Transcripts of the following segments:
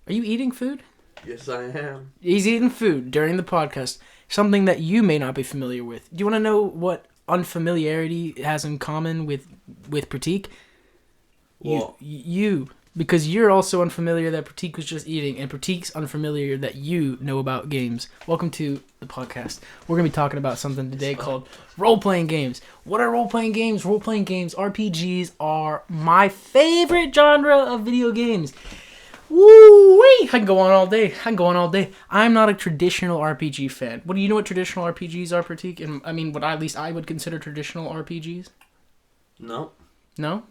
Are you eating food? Yes, I am. He's eating food during the podcast. Something that you may not be familiar with. Do you want to know what unfamiliarity has in common with Pratik? What? You. Because you're also unfamiliar that Pratik was just eating, and Pratik's unfamiliar that you know about games. Welcome to the podcast. We're going to be talking about something today called role-playing games. What are role-playing games? Role-playing games, RPGs, are my favorite genre of video games. Woo-wee! I can go on all day. I'm not a traditional RPG fan. What do you know what traditional RPGs are, Pratik? And I mean, what at least I would consider traditional RPGs? No. No?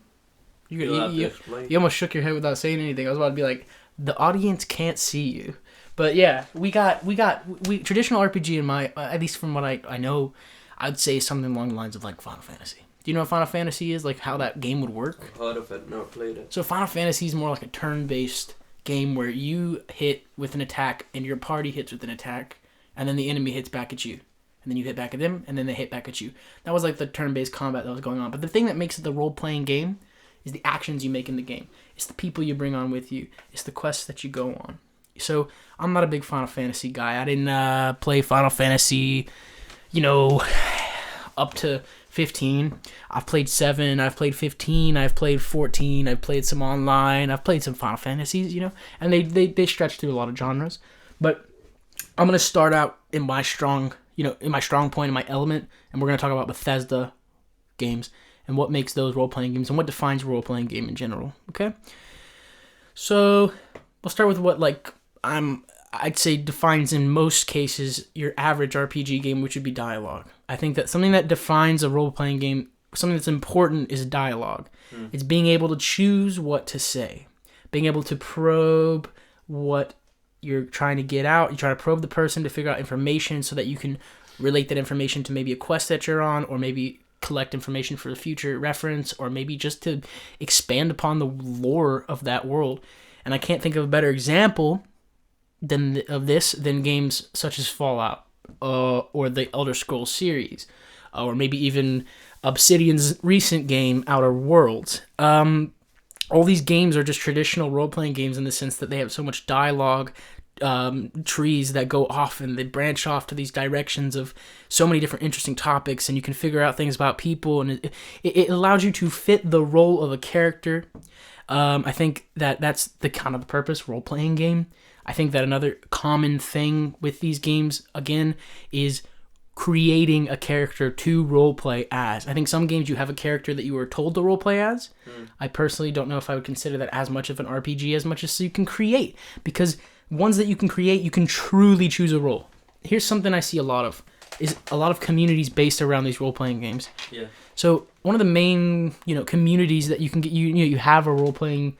You'll have to explain. You almost shook your head without saying anything. I was about to be like, the audience can't see you. But yeah, we traditional RPG in my, at least from what I know, I'd say something along the lines of like Final Fantasy. Do you know what Final Fantasy is? Like how that game would work? I've heard of it, never played it. So Final Fantasy is more like a turn-based game where you hit with an attack and your party hits with an attack, and then the enemy hits back at you. And then you hit back at them, and then they hit back at you. That was like the turn-based combat that was going on. But the thing that makes it the role-playing game is the actions you make in the game. It's the people you bring on with you. It's the quests that you go on. So I'm not a big Final Fantasy guy. I didn't play Final Fantasy, up to 15. I've played 7. I've played 15. I've played 14. I've played some online. I've played some Final Fantasies, and they stretch through a lot of genres. But I'm gonna start out in my strong point, in my element, and we're gonna talk about Bethesda games and what makes those role-playing games and what defines a role-playing game in general, okay? So, we'll start with what, I'd say defines in most cases your average RPG game, which would be dialogue. I think that something that defines a role-playing game, something that's important is dialogue. It's being able to choose what to say, being able to probe what you're trying to get out. You try to probe the person to figure out information so that you can relate that information to maybe a quest that you're on, or maybe collect information for the future reference, or maybe just to expand upon the lore of that world. And I can't think of a better example than games such as Fallout or the Elder Scrolls series, or maybe even Obsidian's recent game, Outer Worlds. All these games are just traditional role-playing games in the sense that they have so much dialogue, trees that go off and they branch off to these directions of so many different interesting topics, and you can figure out things about people, and it allows you to fit the role of a character. I think that's the kind of the purpose, role-playing game. I think that another common thing with these games, again, is creating a character to roleplay as. I think some games you have a character that you were told to roleplay as. I personally don't know if I would consider that as much of an RPG as much as you can create, because ones that you can create, you can truly choose a role. Here's something I see a lot of, is a lot of communities based around these role-playing games. Yeah. So one of the main, communities that you can get, you have a role-playing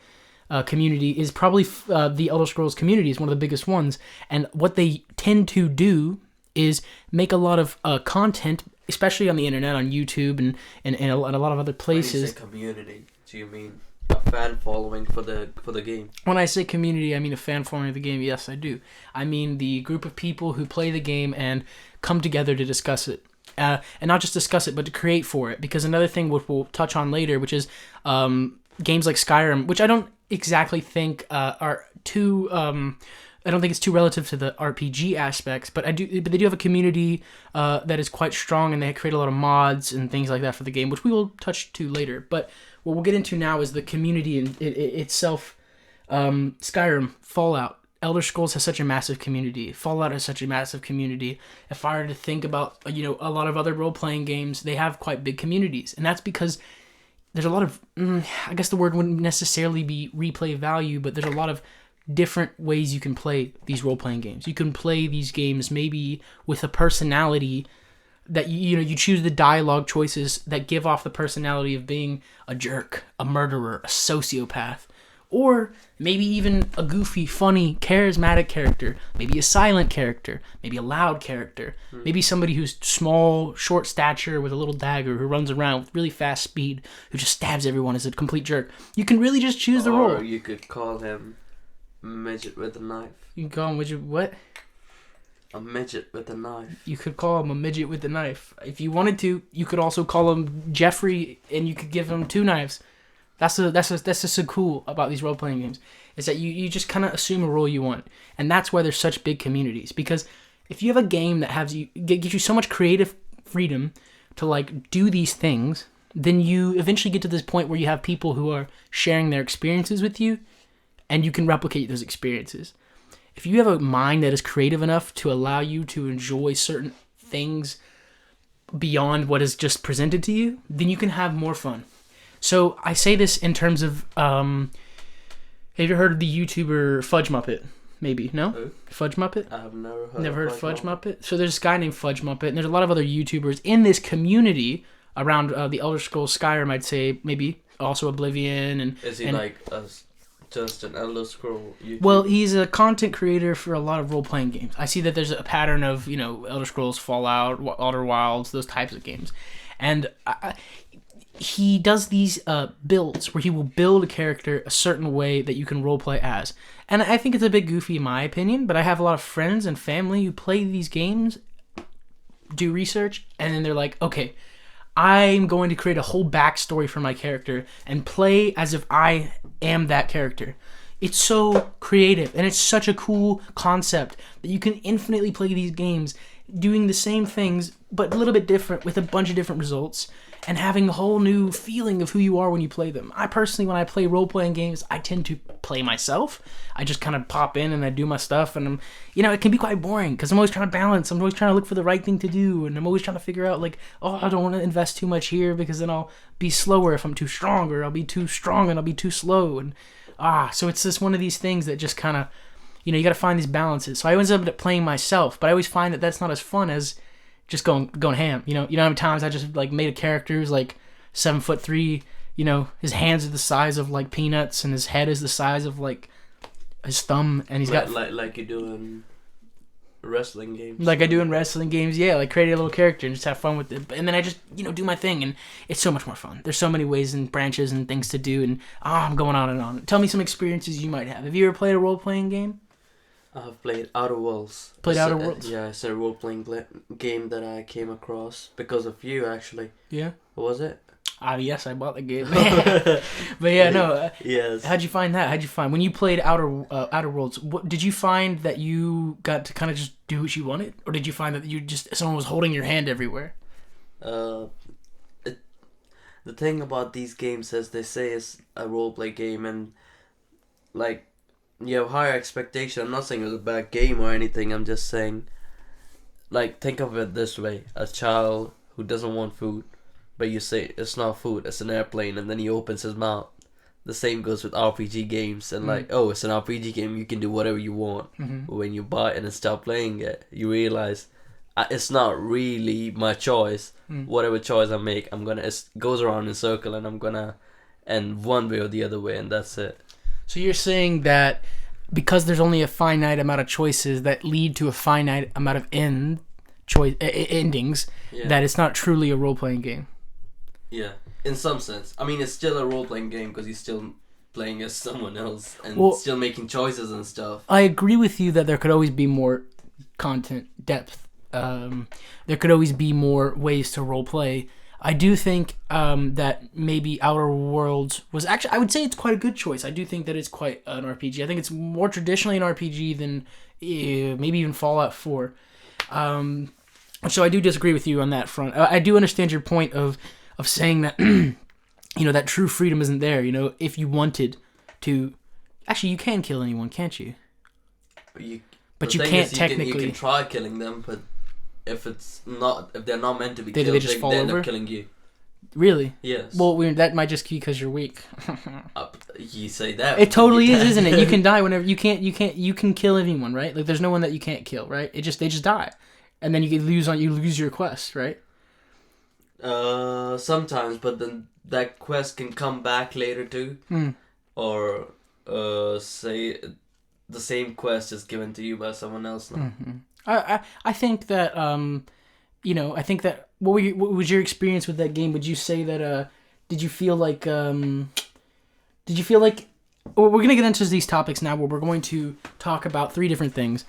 community is probably the Elder Scrolls community is one of the biggest ones. And what they tend to do is make a lot of content, especially on the internet, on YouTube and a lot of other places. When you say community, do you mean a fan following for the game? When I say community, I mean a fan following of the game. Yes, I do. I mean the group of people who play the game and come together to discuss it. And not just discuss it, but to create for it. Because another thing which we'll touch on later, which is games like Skyrim, which I don't exactly think are too... I don't think it's too relative to the RPG aspects, but they do have a community that is quite strong, and they create a lot of mods and things like that for the game, which we will touch to later. But what we'll get into now is the community itself. Skyrim, Fallout, Elder Scrolls has such a massive community. Fallout has such a massive community. If I were to think about a lot of other role-playing games, they have quite big communities, and that's because there's a lot of I guess the word wouldn't necessarily be replay value, but there's a lot of different ways you can play these role-playing games. You can play these games maybe with a personality that you choose the dialogue choices that give off the personality of being a jerk, a murderer, a sociopath, or maybe even a goofy, funny, charismatic character, maybe a silent character, maybe a loud character, maybe somebody who's small, short stature with a little dagger who runs around with really fast speed, who just stabs everyone as a complete jerk. You can really just choose the role. Or you could call him midget with a knife. You can call him midget what? A midget with a knife. You could call him a midget with a knife. If you wanted to, you could also call him Jeffrey, and you could give him 2 knives. That's just so cool about these role playing games, is that you just kind of assume a role you want, and that's why there's such big communities. Because if you have a game that gives you so much creative freedom to like do these things, then you eventually get to this point where you have people who are sharing their experiences with you, and you can replicate those experiences. If you have a mind that is creative enough to allow you to enjoy certain things beyond what is just presented to you, then you can have more fun. So I say this in terms of, have you heard of the YouTuber Fudge Muppet? Maybe, no? Who? Fudge Muppet? I have Never heard of Fudge Muppet? So there's this guy named Fudge Muppet, and there's a lot of other YouTubers in this community around the Elder Scrolls Skyrim, I'd say, maybe also Oblivion. And is he like just an Elder Scroll YouTuber? Well, he's a content creator for a lot of role-playing games. I see that there's a pattern of, Elder Scrolls, Fallout, Outer Wilds, those types of games. And he does these builds where he will build a character a certain way that you can roleplay as. And I think it's a bit goofy in my opinion, but I have a lot of friends and family who play these games, do research, and then they're like, okay, I'm going to create a whole backstory for my character and play as if I am that character. It's so creative, and it's such a cool concept that you can infinitely play these games doing the same things, but a little bit different with a bunch of different results, and having a whole new feeling of who you are when you play them. I personally, when I play role-playing games, I tend to play myself. I just kind of pop in and I do my stuff, and it can be quite boring because I'm always trying to balance. I'm always trying to look for the right thing to do, and I'm always trying to figure out, like, oh, I don't want to invest too much here because then I'll be slower if I'm too strong, or I'll be too strong and I'll be too slow, and so it's just one of these things that just kind of, you got to find these balances. So I always end up playing myself, but I always find that that's not as fun as just going ham. You know how many times I just like made a character who's like 7'3", his hands are the size of like peanuts and his head is the size of like his thumb, and he's got like you do in wrestling games. Like I do in wrestling games, yeah, like create a little character and just have fun with it. And then I just, do my thing, and it's so much more fun. There's so many ways and branches and things to do, and I'm going on and on. Tell me some experiences you might have. Have you ever played a role-playing game? I've played Outer Worlds. Outer Worlds? Yeah, it's a role-playing game that I came across because of you, actually. Yeah? What was it? Yes, I bought the game. But yeah, no. Yes. How'd you find that? When you played Outer Worlds, did you find that you got to kind of just do what you wanted? Or did you find that someone was holding your hand everywhere? The thing about these games is they say it's a role-play game, and like, you have higher expectation. I'm not saying it was a bad game or anything. I'm just saying, like, think of it this way: a child who doesn't want food, but you say it's not food, it's an airplane, and then he opens his mouth. The same goes with RPG games, and like, oh, it's an RPG game, you can do whatever you want. Mm-hmm. But when you buy it and start playing it, you realize it's not really my choice. Whatever choice I make, it goes around in a circle, and I'm gonna end one way or the other way, and that's it. So you're saying that because there's only a finite amount of choices that lead to a finite amount of endings, that it's not truly a role-playing game. Yeah, in some sense. I mean, it's still a role-playing game because he's still playing as someone else and still making choices and stuff. I agree with you that there could always be more content depth. There could always be more ways to roleplay. I do think that maybe Outer Worlds was actually, I would say it's quite a good choice. I do think that it's quite an RPG. I think it's more traditionally an RPG than maybe even Fallout 4. So I do disagree with you on that front. I do understand your point of saying that, that true freedom isn't there. If you wanted to, actually you can kill anyone, can't you? But you can't technically. You can try killing them, but if they're not meant to be killed, they end up killing you. Really? Yes. Well, that might just be because you're weak. You say that. It totally is, isn't it? You can die whenever you can kill anyone, right? Like there's no one that you can't kill, right? They just die, and then you lose your quest, right? Sometimes, but then that quest can come back later too, or say the same quest is given to you by someone else now. Mm-hmm. I think that I think that what was your experience with that game? Would you say that did you feel like we're gonna get into these topics now where we're going to talk about 3 different things.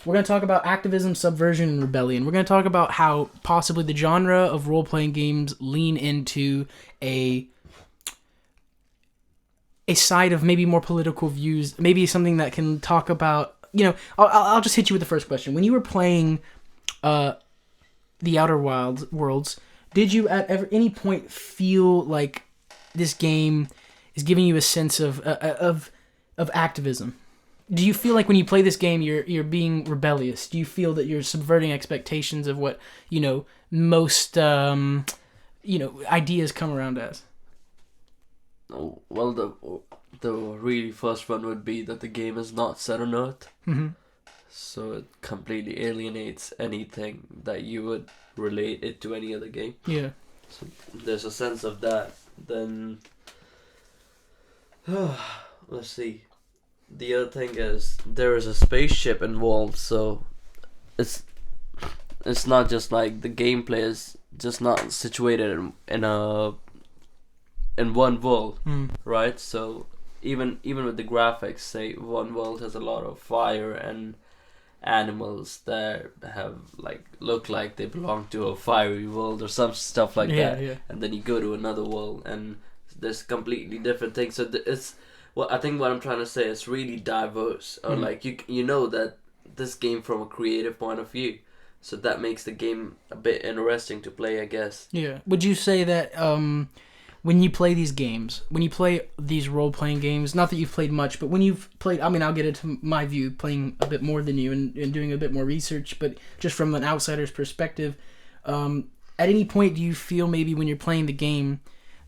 We're going to talk about activism, subversion, and rebellion. We're going to talk about how possibly the genre of role-playing games lean into a a side of maybe more political views, maybe something that can talk about, you know, I'll just hit you with the first question. When you were playing the Outer Worlds, did you at any point feel like this game is giving you a sense of activism? Do you feel like when you play this game, you're being rebellious? Do you feel that you're subverting expectations of what, you know, most ideas come around as? Oh, well, the really first one would be that the game is not set on Earth. Mm-hmm. So it completely alienates anything that you would relate it to any other game. Yeah. So there's a sense of that. Then, let's see. The other thing is there is a spaceship involved, so it's not just like the gameplay is just not situated in one world, right? So even with the graphics, say one world has a lot of fire and animals that have look like they belong to a fiery world or some stuff like that. Yeah. And then you go to another world and there's completely different things. So it's I think what I'm trying to say is really diverse. Or like you know that this game from a creative point of view, so that makes the game a bit interesting to play, I guess. Yeah. Would you say that when you play these games, when you play these role-playing games, not that you've played much, but when you've played, I mean, I'll get into my view, playing a bit more than you and doing a bit more research, but just from an outsider's perspective, at any point do you feel maybe when you're playing the game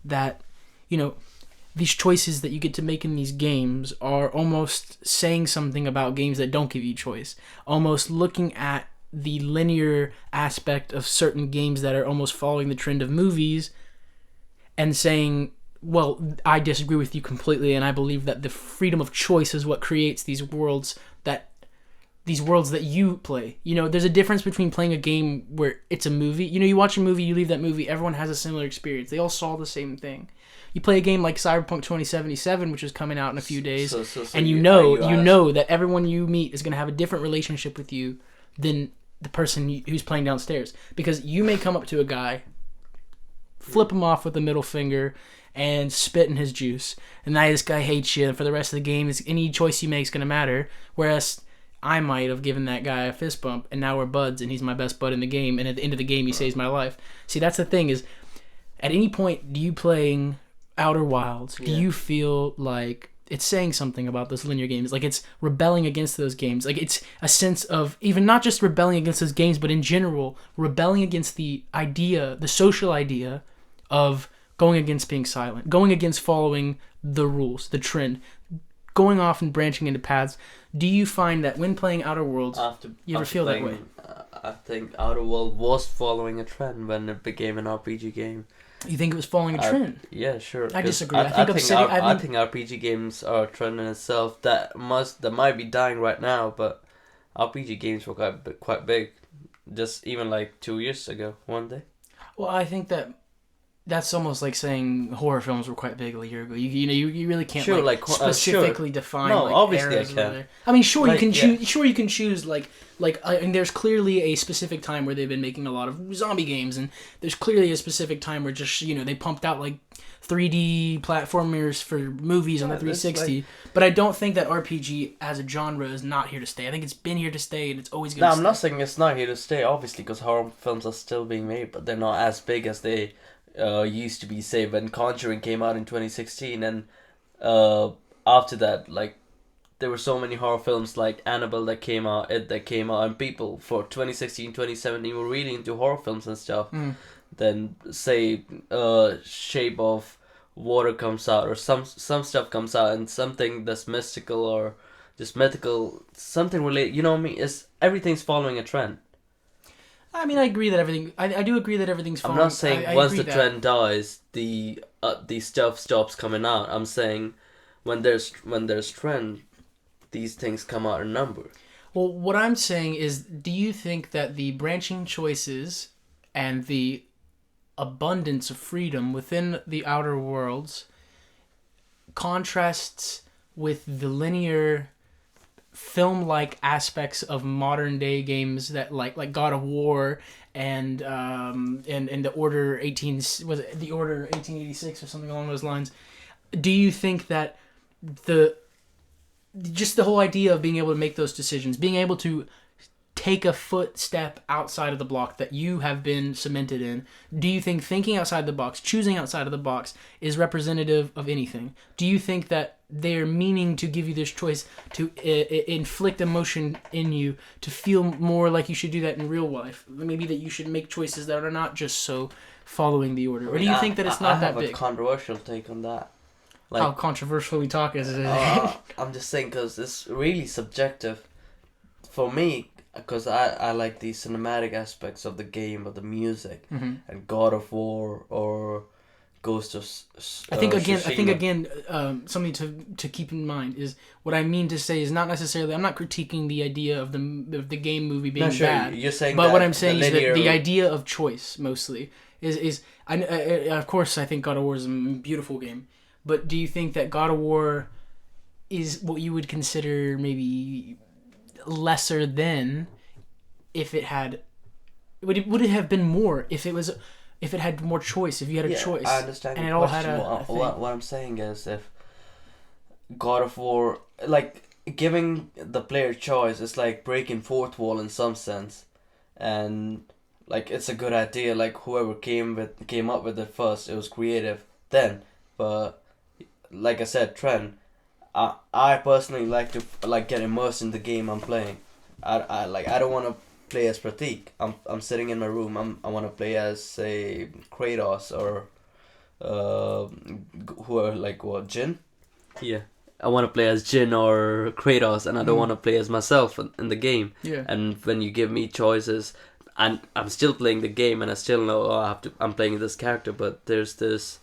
that, you know, these choices that you get to make in these games are almost saying something about games that don't give you choice, almost looking at the linear aspect of certain games that are almost following the trend of movies and saying, well, I disagree with you completely, and I believe that the freedom of choice is what creates these worlds that you play. You know, there's a difference between playing a game where it's a movie. You know, you watch a movie, you leave that movie, everyone has a similar experience. They all saw the same thing. You play a game like Cyberpunk 2077, which is coming out in a few days, and you know that everyone you meet is going to have a different relationship with you than the person who's playing downstairs. Because you may come up to a guy, flip him off with the middle finger, and spit in his juice. And now this guy hates you, and for the rest of the game, any choice you make is going to matter. Whereas I might have given that guy a fist bump, and now we're buds, and he's my best bud in the game, and at the end of the game, he saves my life. See, that's the thing is, at any point, do you playing Outer Wilds, do you feel like it's saying something about those linear games? Like it's rebelling against those games. Like it's a sense of even not just rebelling against those games, but in general, rebelling against the idea, the social idea of going against being silent, going against following the rules, the trend, going off and branching into paths. Do you find that when playing Outer Worlds, you ever feel that way? I think Outer World was following a trend when it became an RPG game. You think it was following a trend? Yeah, sure. I disagree. I think RPG games are a trend in itself that might be dying right now, but RPG games were quite big, just even like 2 years ago, one day. Well, I think that's almost like saying horror films were quite big a year ago. You really can't specifically define. No, like, obviously eras I can. where I mean, sure, like, you can choose. Yeah. Sure, you can choose and there's clearly a specific time where they've been making a lot of zombie games, and there's clearly a specific time where just they pumped out like 3D platformers for movies on the 360. But I don't think that RPG as a genre is not here to stay. I think it's been here to stay, and it's always going to stay. I'm not saying it's not here to stay, obviously, because horror films are still being made, but they're not as big as they used to be, say, when Conjuring came out in 2016, and after that, like, there were so many horror films like Annabelle that came out, and people for 2016, 2017 were really into horror films and stuff. Then, say, Shape of Water comes out, or some stuff comes out, and something that's mystical or just mythical, something related, you know what I mean? Everything's following a trend. I mean, I agree that everything. I do agree that everything's following. I'm not saying once the trend dies, the stuff stops coming out. I'm saying when there's trend, these things come out in numbers. Well, what I'm saying is, do you think that the branching choices and the abundance of freedom within the Outer Worlds contrasts with the linear film-like aspects of modern day games that like God of War and the Order 1886 or something along those lines? Do you think that the just the whole idea of being able to make those decisions, being able to take a footstep outside of the block that you have been cemented in. Do you think thinking outside the box, choosing outside of the box, is representative of anything? Do you think that they're meaning to give you this choice to inflict emotion in you, to feel more like you should do that in real life? Maybe that you should make choices that are not just so following the order. Or do you think that it's not that big? I have a controversial take on that. Like, how controversial we talk is it? I'm just saying because it's really subjective. For me, because I like the cinematic aspects of the game, of the music, and God of War or Ghost of I think Tsushima. again, something to keep in mind is what I mean to say is not necessarily, I'm not critiquing the idea of the game movie being bad. You're saying but that what I'm saying is that the idea of choice mostly is of course I think God of War is a beautiful game, but do you think that God of War is what you would consider maybe lesser than if it had would it have been more if it had more choice, if you had a choice? I understand and your it all question. had a thing. What I'm saying is, if God of War, like, giving the player choice is like breaking fourth wall in some sense, and like it's a good idea, like whoever came up with it first, it was creative then. But like I said, Trent, I personally like to get immersed in the game I'm playing. I don't want to play as Pratik. I'm sitting in my room. I want to play as, say, Kratos or who are like what, Jin? Yeah. I want to play as Jin or Kratos, and I don't want to play as myself in the game. Yeah. And when you give me choices, and I'm still playing the game, and I still know I'm playing this character, but there's this.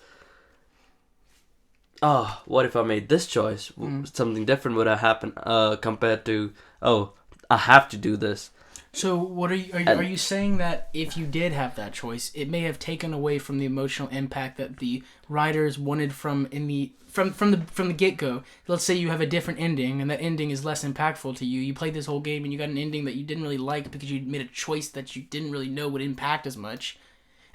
What if I made this choice? Something different would have happened compared to, I have to do this. So what are you saying that if you did have that choice, it may have taken away from the emotional impact that the writers wanted from the get-go? Let's say you have a different ending, and that ending is less impactful to you. You played this whole game, and you got an ending that you didn't really like because you made a choice that you didn't really know would impact as much.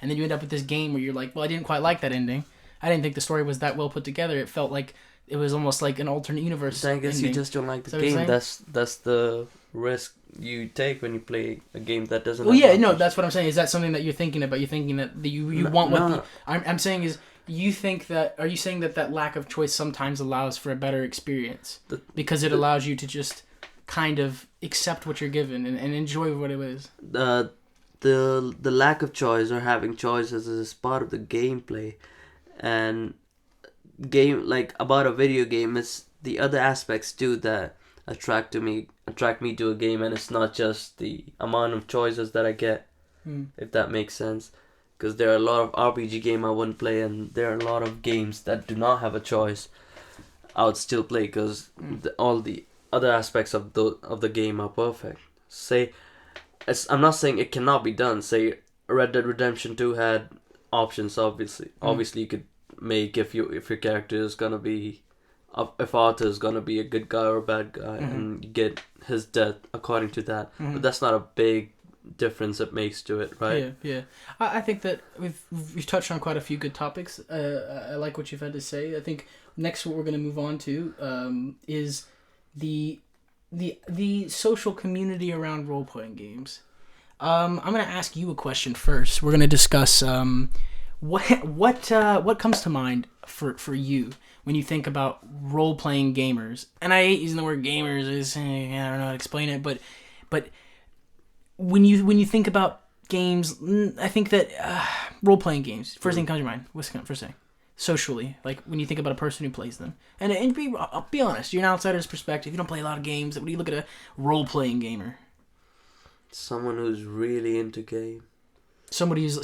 And then you end up with this game where you're like, well, I didn't quite like that ending. I didn't think the story was that well put together. It felt like it was almost like an alternate universe. I guess ending. You just don't like the game. That's the risk you take when you play a game that doesn't. Well, yeah, no, that's what I'm saying. Is that something that you're thinking about? You're thinking that you want what? No. I'm saying is, you think that? Are you saying that lack of choice sometimes allows for a better experience because it allows you to just kind of accept what you're given and enjoy what it is? The lack of choice or having choices is part of the gameplay, and about a video game, it's the other aspects too that attract me to a game, and it's not just the amount of choices that I get, if that makes sense. Because there are a lot of RPG game I wouldn't play, and there are a lot of games that do not have a choice I would still play because all the other aspects of the game are perfect. I'm not saying it cannot be done. Say Red Dead Redemption 2 had options. Obviously you could make if your character is gonna be, if Arthur is gonna be a good guy or a bad guy, and you get his death according to that. But that's not a big difference it makes to it, right? Yeah. I think that we've touched on quite a few good topics. I like what you've had to say. I think next what we're gonna move on to is the social community around role playing games. I'm gonna ask you a question first. We're gonna discuss what comes to mind for you when you think about role playing gamers. And I hate using the word gamers. I don't know how to explain it, but when you think about games, I think that role playing games. First thing comes to your mind. What's the first thing? Socially, like when you think about a person who plays them, and I'll be honest, you're an outsider's perspective. You don't play a lot of games. When you look at a role playing gamer, someone who's really into game. Somebody's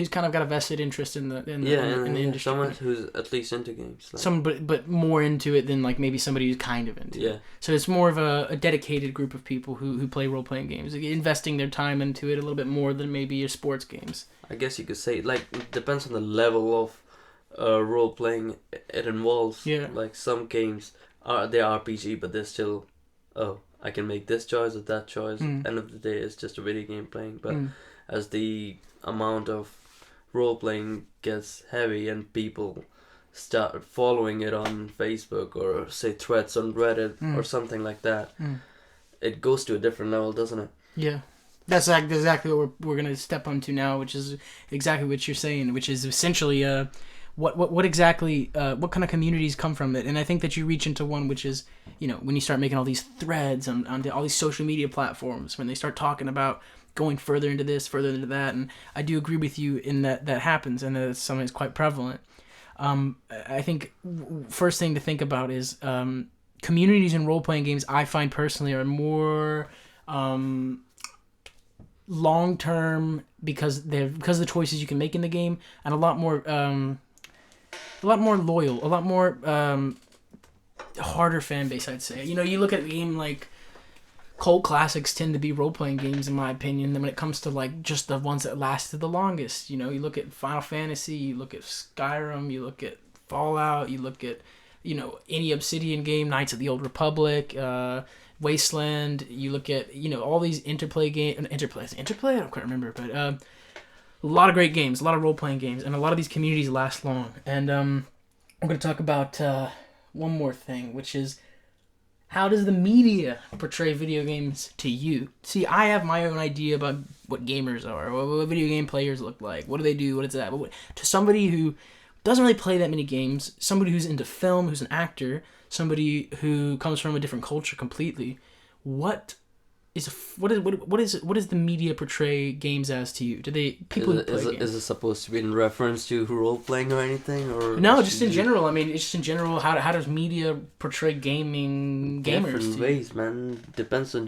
kind of got a vested interest in the industry. Someone who's at least into games. But more into it than like maybe somebody who's kind of into it. So it's more of a dedicated group of people who play role playing games, investing their time into it a little bit more than maybe your sports games. I guess you could say it depends on the level of role playing it involves. Like some games they're RPG, but they're still I can make this choice or that choice. End of the day, it's just a video game playing, but. As the amount of role playing gets heavy and people start following it on Facebook or say threads on Reddit or something like that, it goes to a different level, doesn't it? Yeah. That's exactly what we're going to step onto now, which is exactly what you're saying, which is essentially what exactly what kind of communities come from it. And I think that you reach into one which is, you know, when you start making all these threads on all these social media platforms, when they start talking about going further into this, further into that, and I do agree with you in that happens, and that it's something that's quite prevalent. I think first thing to think about is communities in role-playing games, I find personally, are more long-term because of the choices you can make in the game, and a lot more loyal, a lot more harder fan base, I'd say. You know, you look at a game like cult classics tend to be role-playing games, in my opinion, when it comes to like just the ones that lasted the longest. You know, you look at Final Fantasy, you look at Skyrim, you look at Fallout, you look at, you know, any Obsidian game, Knights of the Old Republic, Wasteland, you look at, you know, all these Interplay, I don't quite remember, but a lot of great games, a lot of role-playing games, and a lot of these communities last long. And I'm going to talk about one more thing, which is, how does the media portray video games to you? See, I have my own idea about what gamers are, what video game players look like, what do they do, what is that. But to somebody who doesn't really play that many games, somebody who's into film, who's an actor, somebody who comes from a different culture completely, what does the media portray games as to you? Do they people who play games? Is it supposed to be in reference to role playing or anything, or no? Just in general. I mean, just in general. How does media portray gamers? Different ways, man. Depends on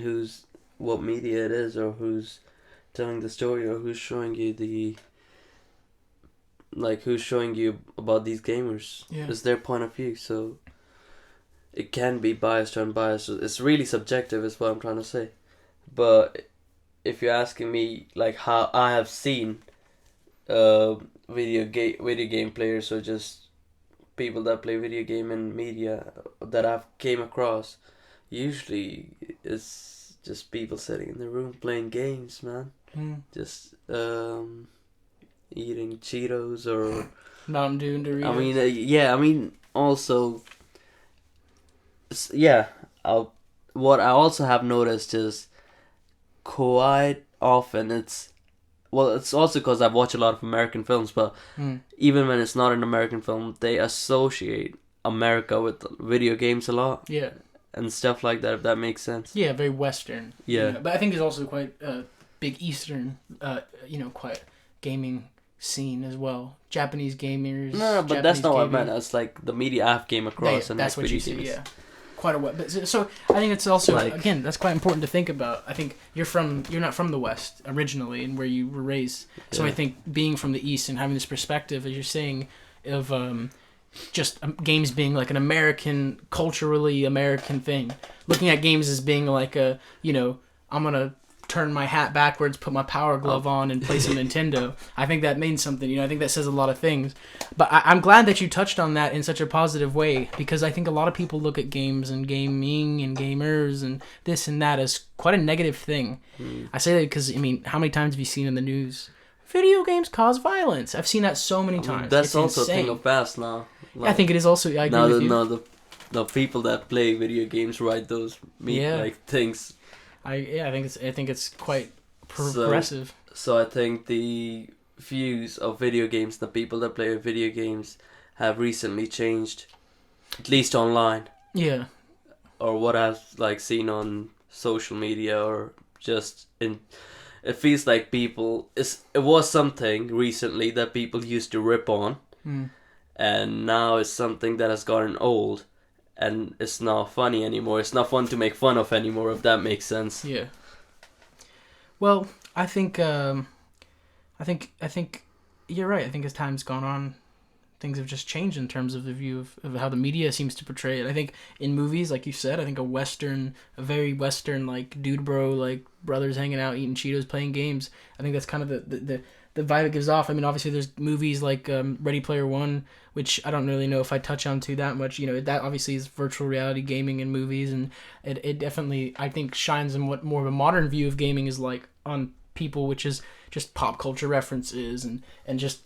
what media it is, or who's telling the story, or who's showing you who's showing you about these gamers. Yeah. It's their point of view, so it can be biased or unbiased. It's really subjective, is what I'm trying to say. But if you're asking me, like, how I have seen video game players, or just people that play video game in media that I've came across, usually it's just people sitting in the room playing games, man. Just eating Cheetos or Mountain Dew and Doritos. I mean, I mean, also, yeah. What I also have noticed is, quite often it's also because I've watched a lot of American films, but even when it's not an American film, they associate America with video games a lot. Yeah. And stuff like that, if that makes sense. Yeah, very Western. Yeah. You know? But I think there's also quite a big Eastern, quite gaming scene as well. Japanese gamers. No, but Japanese that's not what I gaming. meant. It's like the media I've came across. Yeah, and that's like what you video see, games. yeah. Quite a while. But so I think it's also, Like, again, that's quite important to think about. I think you're not from the West originally, and where you were raised. So Yeah. I think being from the East and having this perspective, as you're saying, of just games being like an American, culturally American thing. Looking at games as being like a, I'm going to turn my hat backwards, put my power glove on, and play some Nintendo. I think that means something. I think that says a lot of things. But I'm glad that you touched on that in such a positive way, because I think a lot of people look at games and gaming and gamers and this and that as quite a negative thing. I say that because, how many times have you seen in the news, video games cause violence? I've seen that so many times. That's it's also insane. a thing of past now. Like, I think it is also. I agree with you. The people that play video games write those things. I think it's quite progressive. So I think the views of video games, the people that play video games, have recently changed, at least online. Yeah. Or what I've seen on social media, or just in. It feels like it was something recently that people used to rip on, and now it's something that has gotten old. And it's not funny anymore. It's not fun to make fun of anymore, if that makes sense. Yeah. Well, I think you're right. I think as time's gone on, things have just changed in terms of the view of how the media seems to portray it. I think in movies, like you said, I think a very Western, like dude bro, like brothers hanging out, eating Cheetos, playing games. I think that's kind of the vibe it gives off. Obviously there's movies like Ready Player One, which I don't really know if I touch on too that much. That obviously is virtual reality gaming in movies, and it definitely, I think, shines in what more of a modern view of gaming is like on people, which is just pop culture references and just,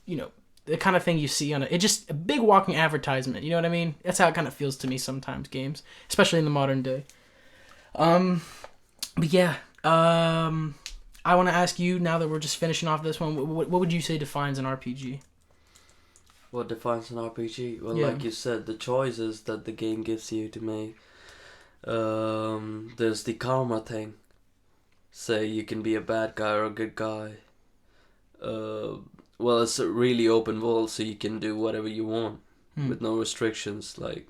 the kind of thing you see on it just a big walking advertisement. You know what I mean? That's how it kind of feels to me sometimes. Games, especially in the modern day. But yeah. I want to ask you, now that we're just finishing off this one, what would you say defines an RPG? What defines an RPG? Well, Yeah. like you said, the choices that the game gives you to make. There's the karma thing. Say you can be a bad guy or a good guy. Well, it's a really open world, so you can do whatever you want with no restrictions. Like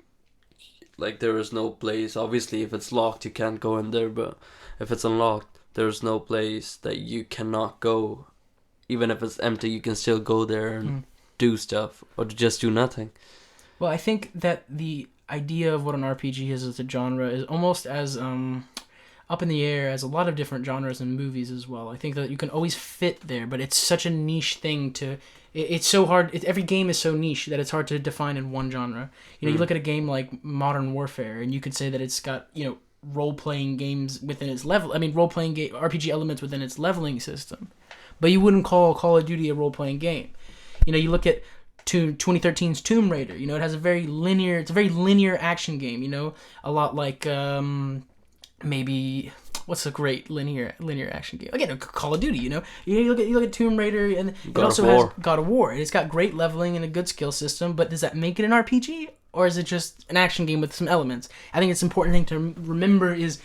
there is no place. Obviously, if it's locked, you can't go in there. But if it's unlocked, there's no place that you cannot go. Even if it's empty, you can still go there and do stuff or just do nothing. Well, I think that the idea of what an RPG is as a genre is almost as up in the air as a lot of different genres and movies as well. I think that you can always fit there, but it's such a niche thing to... It's so hard. Every game is so niche that it's hard to define in one genre. You look at a game like Modern Warfare, and you could say that it's got, role-playing games within its level... role-playing RPG elements within its leveling system. But you wouldn't call Call of Duty a role-playing game. You look at 2013's Tomb Raider. It has a very linear action game. A lot like maybe what's a great linear action game? Again, Call of Duty. You look at Tomb Raider, and it also has God of War, and it's got great leveling and a good skill system. But does that make it an RPG, or is it just an action game with some elements? I think it's an important thing to remember is.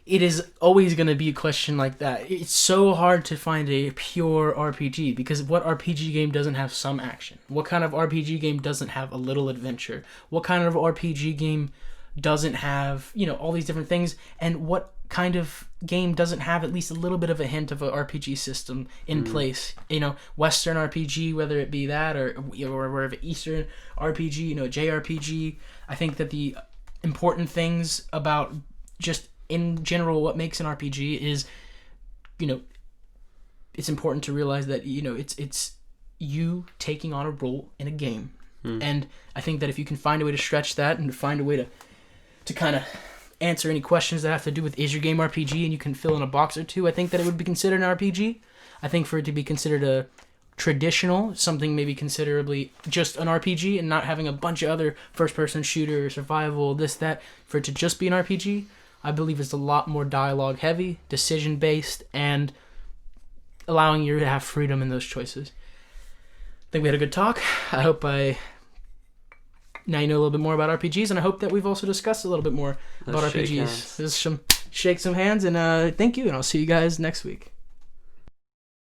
It is always going to be a question like that. It's so hard to find a pure RPG because what RPG game doesn't have some action? What kind of RPG game doesn't have a little adventure? What kind of RPG game doesn't have, all these different things? And what kind of game doesn't have at least a little bit of a hint of an RPG system in place? Western RPG, whether it be that or wherever Eastern RPG, JRPG. I think that the important things about just in general, what makes an RPG is, it's important to realize that, it's you taking on a role in a game. And I think that if you can find a way to stretch that and find a way to kind of answer any questions that have to do with is your game RPG and you can fill in a box or two, I think that it would be considered an RPG. I think for it to be considered a traditional, something maybe considerably just an RPG and not having a bunch of other first-person shooter, survival, this, that, for it to just be an RPG, I believe it's a lot more dialogue heavy, decision based, and allowing you to have freedom in those choices. I think we had a good talk. I hope now you know a little bit more about RPGs, and I hope that we've also discussed a little bit more about RPGs. Let's shake some hands, and thank you, and I'll see you guys next week.